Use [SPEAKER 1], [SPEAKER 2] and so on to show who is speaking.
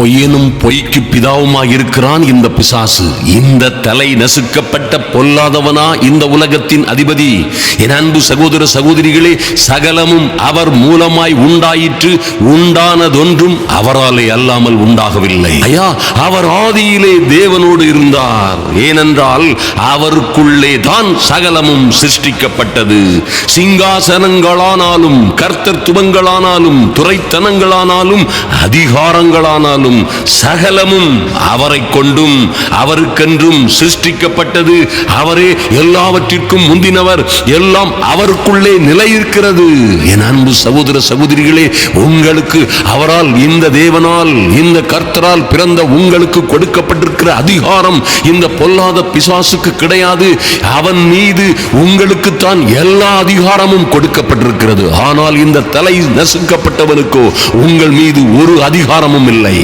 [SPEAKER 1] பொய்யனும் பொய்க்கு பிதாவுமாயிருக்கிறான் இந்த பிசாசு. இந்த தலை நசுக்கப்பட்ட பொல்லாதவனா இந்த உலகத்தின் அதிபதி? என் அன்பு சகோதர சகோதரிகளே, சகலமும் அவர் மூலமாய் உண்டாயிற்று. உண்டானதொன்றும் அவராலே அல்லாமல் உண்டாகவில்லை. ஐயா, அவர் ஆதியிலே தேவனோடு இருந்தார். ஏனென்றால் அவருக்குள்ளே தான் சகலமும் சிருஷ்டிக்கப்பட்டது. சிங்காசனங்களானாலும் கர்த்தத்துவங்களானாலும் துரைத்தனங்களானாலும் அதிகாரங்களானாலும் சகலமும் அவரை கொண்டும் அவருக்கென்றும் சிருஷ்டிக்கப்பட்டது. அவரே எல்லாவற்றிற்கும் முந்தினவர். எல்லாம் அவருக்குள்ளே நிலையிருக்கிறது. என் அன்பு சகோதர சகோதரிகளே, உங்களுக்கு அவரால், இந்த தேவனால், இந்த கர்த்தரால் பிறந்த உங்களுக்கு கொடுக்கப்பட்டிருக்கிற அதிகாரம் இந்த பொல்லாத பிசாசுக்கு கிடையாது. அவன் மீது உங்களுக்குத்தான் எல்லா அதிகாரமும் கொடுக்கப்பட்டிருக்கிறது. ஆனால் இந்த தலை நசுக்கப்பட்டவனுக்கோ உங்கள் மீது ஒரு அதிகாரமும் இல்லை.